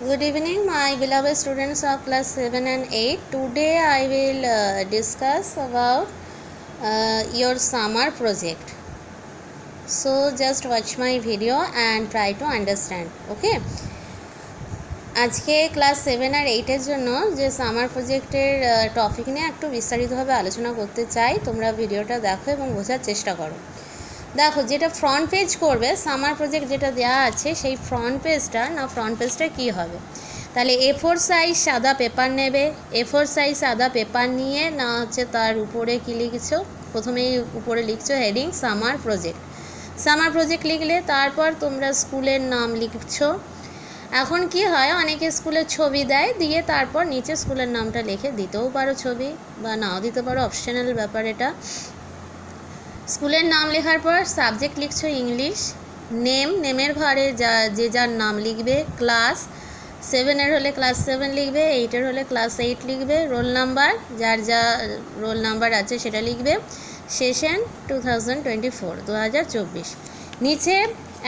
Good evening, my beloved students of class 7 and 8. Today I will discuss about your summer project. So just watch my video and try to understand. Okay. আজকে class 7 আর 8 এর জন্য যে summer প্রজেক্টের topic নিয়ে একটু বিস্তারিতভাবে আলোচনা করতে চাই। তোমরা ভিডিওটা দেখো এবং বোঝার চেষ্টা করো। দেখো, যেটা ফ্রন্ট পেজ করবে সামার প্রজেক্ট যেটা দেওয়া আছে সেই ফ্রন্ট পেজটা কী হবে, তাহলে A4 সাইজ সাদা পেপার নেবে। A4 সাইজ সাদা পেপার নিয়ে না হচ্ছে তার উপরে কী লিখছো, প্রথমেই উপরে লিখছো হেডিং সামার প্রজেক্ট লিখলে তারপর তোমরা স্কুলের নাম লিখছো। এখন কি হয়, অনেকে স্কুলের ছবি দেয়, দিয়ে তারপর নিচে স্কুলের নামটা লিখে দিতেও পারো ছবি, বা নাও দিতে পারো, অপশনাল ব্যাপার এটা। স্কুলের নাম লেখার পর সাবজেক্ট লিখছো ইংলিশ, নেমের ঘরে যার নাম লিখবে, ক্লাস 7-এর হলে ক্লাস 7 লিখবে, 8-এর হলে ক্লাস 8 লিখবে, রোল নাম্বার যার রোল নাম্বার আছে সেটা লিখবে, সেশন 2024 নিচে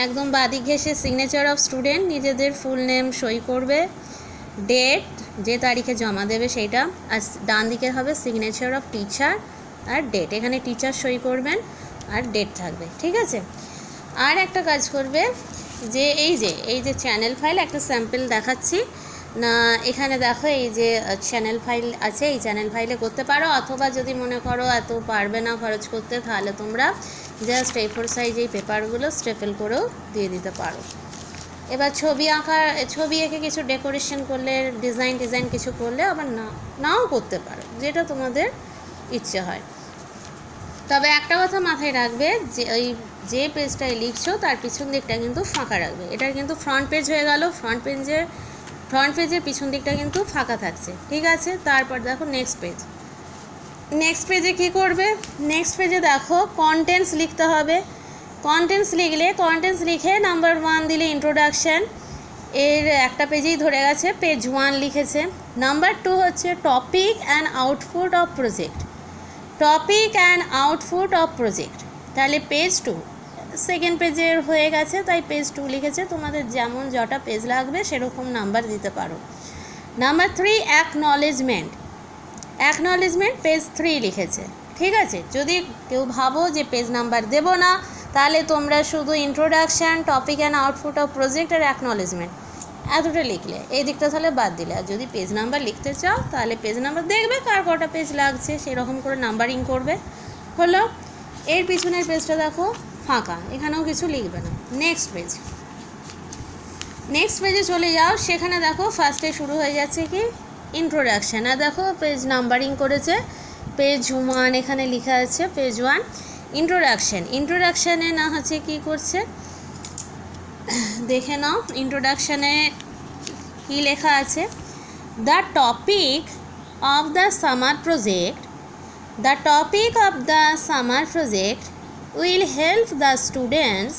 একদম বাদিক ঘেঁষে সিগনেচার অফ স্টুডেন্ট, নিজেদের ফুল নেম সই করবে, ডেট যে তারিখে জমা দেবে সেইটা, আর ডান দিকে হবে সিগনেচার অফ টিচার আর ডেট, এখানে টিচার সই করবেন আর ডেট থাকবে, ঠিক আছে। আর একটা কাজ করবে যে এই যে চ্যানেল ফাইল, একটা স্যাম্পল দেখাচ্ছি না, এখানে দেখো এই যে চ্যানেল ফাইল আছে, এই চ্যানেল ফাইলে করতে পারো, অথবা যদি মনে করো এত পারবে না খরচ করতে, তাহলে তোমরা জাস্ট A4 সাইজ এই পেপারগুলো স্টেপল করেও দিয়ে দিতে পারো। এবার ছবি এঁকে কিছু ডেকোরেশন করলে, ডিজাইন কিছু করলে আবার নাও করতে পারো, যেটা তোমাদের ইচ্ছে হয়। তবে একটা কথা মাথায় রাখবে, যে পেজটায় লিখছো তার পিছন দিকটা কিন্তু ফাঁকা রাখবে। এটার কিন্তু ফ্রন্ট পেজ হয়ে গেল, ফ্রন্ট পেজের পিছন দিকটা কিন্তু ফাঁকা থাকছে, ঠিক আছে। তারপর দেখো নেক্সট পেজে কি করবে, নেক্সট পেজে দেখো কন্টেন্টস লিখতে হবে। কন্টেন্টস লিখে নাম্বার 1 দিলে ইন্ট্রোডাকশান, এর একটা পেজেই ধরে গেছে, পেজ 1 লিখেছে। নাম্বার 2 হচ্ছে topic and output of project, তাহলে পেজ 2 সেকেন্ড পেজের হয়ে গেছে, তাই পেজ 2 লিখেছে। তোমাদের যেমন যটা পেজ লাগবে সেরকম নাম্বার দিতে পারো। নাম্বার 3 অ্যাকনলেজমেন্ট পেজ 3 লিখেছে, ঠিক আছে। যদি কেউ ভাবো যে পেজ নাম্বার দেবো না, তাহলে তোমরা শুধু introduction, topic and output of project আর অ্যাকনলেজমেন্ট এতটা লিখলে, এই দিকটা তাহলে বাদ দিলে। আর যদি পেজ নাম্বার লিখতে চাও তাহলে পেজ নাম্বার দেখবে কার কটা পেজ লাগছে, সেরকম করে নাম্বারিং করবে, হলো। এর পিছনের পেজটা দেখো ফাঁকা, এখানেও কিছু লিখবে না। নেক্সট পেজে চলে যাও, সেখানে দেখো ফার্স্টে শুরু হয়ে যাচ্ছে কি ইন্ট্রোডাকশান, আর দেখো পেজ নাম্বারিং করেছে, পেজ 1 এখানে লেখা আছে, পেজ 1 ইন্ট্রোডাকশানে না হচ্ছে কি করছে দেখে নাও। ইন্ট্রোডাকশানে কি লেখা আছে, the topic of the summer project will help the students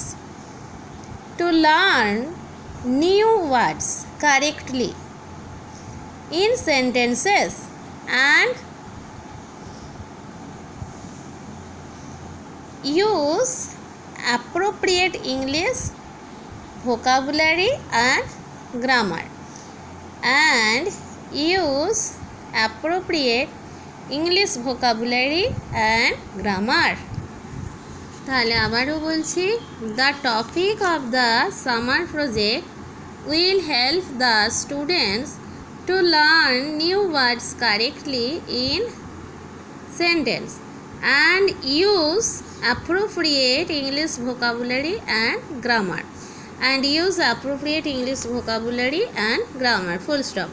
to learn new words correctly in sentences and use appropriate English vocabulary and grammar, তাহলে আবারও বলছি, the topic of the summer project will help the students to learn new words correctly in sentence and use appropriate English vocabulary and grammar, full stop.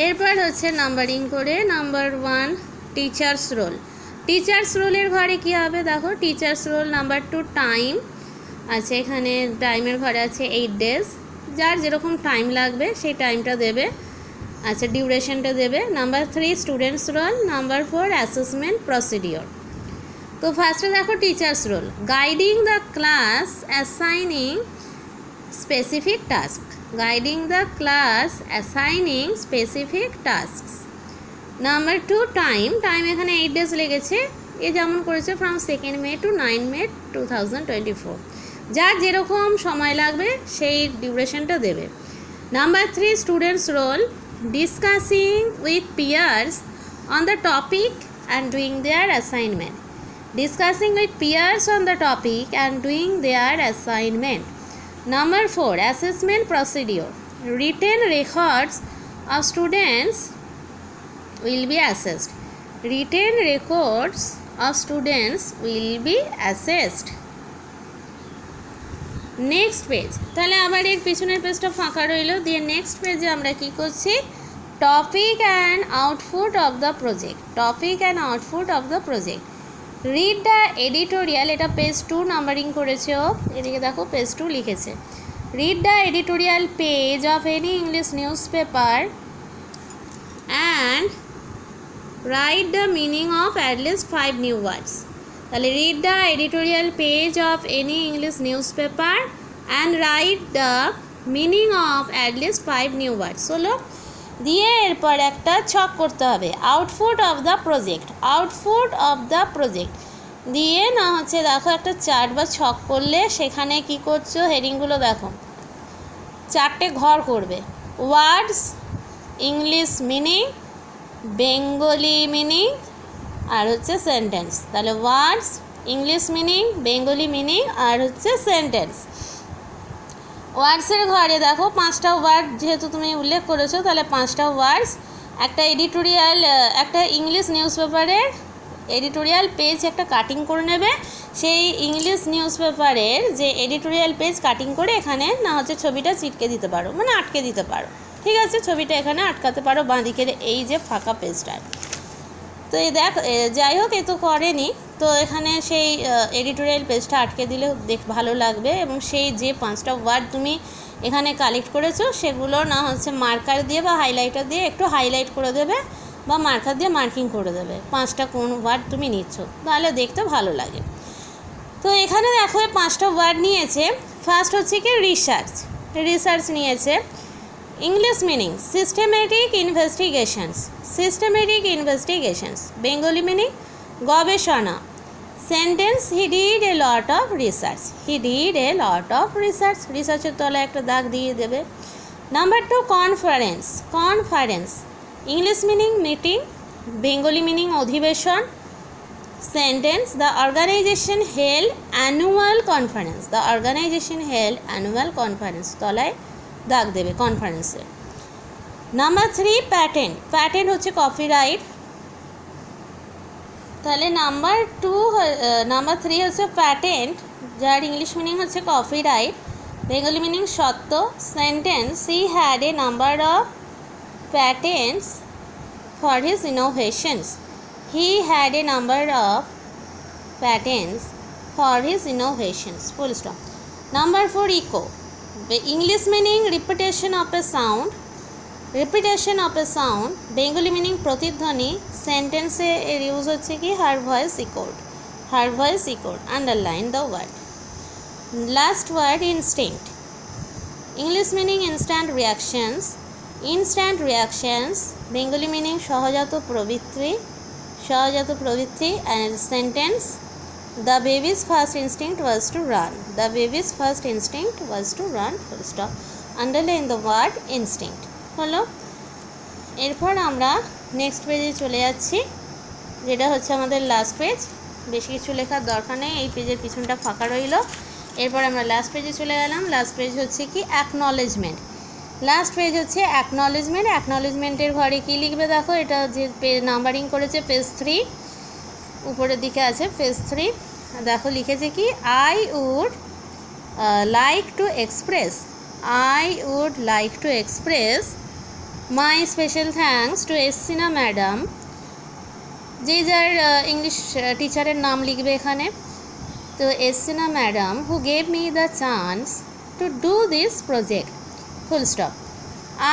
এরপর হচ্ছে numbering করে, number 1 teachers রোলের ঘরে কি হবে, দেখো টিচার্স রোল। নাম্বার 2 টাইম আছে, এখানে টাইমের ঘরে আছে 8 days, যার যেরকম টাইম লাগবে সেই টাইমটা দেবে, আচ্ছা ডিউরেশনটা দেবে। Number 3 students role. Number 4 assessment procedure. তো ফার্স্টে দেখো teachers role, guiding the class assigning specific task. Number 2 time এখানে 8 days লেগেছে, এ যেমন করেছে ফ্রম 2 May to 9 May 2024, যার যেরকম সময় লাগবে সেই ডিউরেশনটা দেবে। Number 3, students' role, discussing with peers on the topic and doing their assignment. Discussing with peers on the topic and doing their assignment. Number 4, assessment procedure. Written records of students will be assessed. Written records of students will be assessed. Next page, তাহলে আবার এর পিছনের পেজটা ফাঁকা রইল, দিয়ে next পেজে আমরা কি করছি, topic and output of the project. Topic and output of the project, read the editorial, এটা পেজ 2 নাম্বারিং করেছে ও, এদিকে দেখো পেজ 2 লিখেছে। Read the editorial page of any English newspaper and write the meaning of at least 5 new words. তাহলে read the editorial page of any English newspaper and write the meaning of at least 5 new words হলো। দিয়ে এরপর একটা ছক করতে হবে, output of the project. Output of the project দিয়ে না হচ্ছে দেখো একটা চার্ট বা ছক করলে সেখানে কি করছো, হেডিংগুলো দেখো, 4টে ঘর করবে, ওয়ার্ডস, ইংলিশ মিনিং, বেঙ্গলি মিনিং আর হচ্ছে সেন্টেন্স। তাহলে ওয়ার্ডস, ইংলিশ মিনিং, বেঙ্গলি মিনিং আর হচ্ছে সেন্টেন্স। ওয়ার্ডসের ঘরে দেখো 5টা ওয়ার্ড যেহেতু তুমি উল্লেখ করেছো, তাহলে 5টা ওয়ার্ডস, একটা এডিটোরিয়াল, একটা ইংলিশ নিউজ পেপারের এডিটোরিয়াল পেজ একটা কাটিং করে নেবে, সেই ইংলিশ নিউজ পেপারের যে এডিটোরিয়াল পেজ কাটিং করে এখানে না হচ্ছে ছবিটা চিটকে দিতে পারো, মানে আটকে দিতে পারো, ঠিক আছে, ছবিটা এখানে আটকাতে পারো বাঁ দিকের এই যে ফাঁকা পেজটায়। তো এই দেখ, যাই হোক এ তো করেনি, তো এখানে সেই এডিটোরিয়াল পেজটা আটকে দিলে ভালো লাগবে, এবং সেই যে 5টা ওয়ার্ড তুমি এখানে কালেক্ট করেছো সেগুলো না হচ্ছে মার্কার দিয়ে বা হাইলাইটার দিয়ে একটু হাইলাইট করে দেবে বা মার্কার দিয়ে মার্কিং করে দেবে 5টা কোন ওয়ার্ড তুমি নিচ্ছ, তাহলে দেখতে ভালো লাগে। তো এখানে দেখো 5টা ওয়ার্ড নিয়েছে। ফার্স্ট হচ্ছে কি রিসার্চ, রিসার্চ নিয়েছে। English meaning, systematic investigations, systematic investigations. Bengali meaning, গবেষণা। Sentence, he did a lot of research, he did a lot of research, রিসার্চের তলায় একটা দাগ দিয়ে দেবে। Number 2, conference, conference. English meaning meeting, Bengali meaning অধিবেশন। Sentence, the organisation held annual conference, the organisation held annual conference, তলায় দাগ দেবে কনফারেন্সে। নাম্বার 3, প্যাটেন্ট, প্যাটেন্ট হচ্ছে কপিরাইট, তাহলে নাম্বার 3 হচ্ছে প্যাটেন্ট, যার ইংলিশ মিনিং হচ্ছে কপিরাইট, বেঙ্গলি মিনিং সত্য। Sentence, he had a number of patents for his innovations, he had a number of patents for his innovations, full stop. Number 4, echo, English meaning repetition of a sound, repetition of a sound, Bengali meaning প্রতিধ্বনি। সেন্টেন্সে এর use হচ্ছে কি her voice echoed, her voice echoed, underline the word. Last word, instinct, English meaning instant reactions, instant reactions, Bengali meaning সহজাত প্রবৃত্তি, সহজাত প্রবৃত্তি। And sentence, the baby's first instinct was to run, the baby's first instinct was to run, full stop, underline the word instinct হলো। এরপর আমরা next পেজে চলে যাচ্ছি, যেটা হচ্ছে আমাদের লাস্ট পেজ। বেশি কিছু লেখার দরকার নেই, এই পেজের পিছনটা ফাঁকা রইল। এরপর আমরা লাস্ট পেজে চলে গেলাম। লাস্ট পেজ হচ্ছে কি অ্যাকনলেজমেন্ট, লাস্ট পেজ হচ্ছে অ্যাকনলেজমেন্ট। অ্যাকনলেজমেন্টের ঘরে কি লিখবে দেখো, এটা যে নাম্বারিং করেছে পেজ 3, উপরের দিকে আছে পেজ 3, দেখো লিখেছে কি, I would like to express, I would like to express my special thanks to Essina madam, যে যার ইংলিশ টিচারের নাম লিখবে এখানে। তো Essina madam who gave me the chance to do this project, full stop.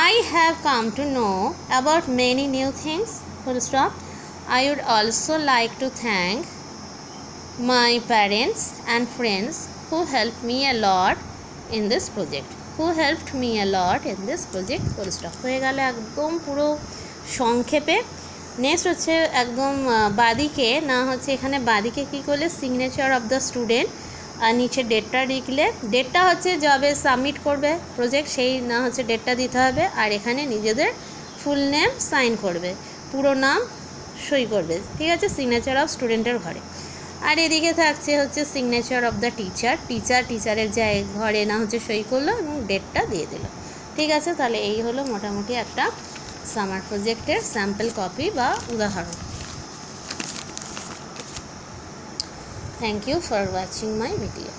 I have come to know about many new things, full stop. I would also like to thank my parents and friends who helped me a lot in this project, who helped me a lot in this project, full stop। হয়ে গেল একদম পুরো সংক্ষেপে। Next হচ্ছে একদম বাদিকে, না হচ্ছে এখানে বাদিকে কী করলে সিগনেচার অফ দ্য স্টুডেন্ট, আর নিচে ডেটটা লিখলে, ডেটটা হচ্ছে যবে সাবমিট করবে প্রজেক্ট সেই না হচ্ছে ডেটটা দিতে হবে। আর এখানে নিজেদের ফুল নেম সাইন করবে, পুরো নাম সই করবে, ঠিক আছে, সিগনেচার অফ স্টুডেন্টের ঘরে। আর এদিকে থাকছে হচ্ছে সিগনেচার অফ দ্য টিচার, টিচারের ঘরে না হচ্ছে সই করলো এবং ডেটটা দিয়ে দিল, ঠিক আছে। তাহলে এই হলো মোটামুটি একটা সামার প্রজেক্টের স্যাম্পল কপি বা উদাহরণ। Thank you for watching my video.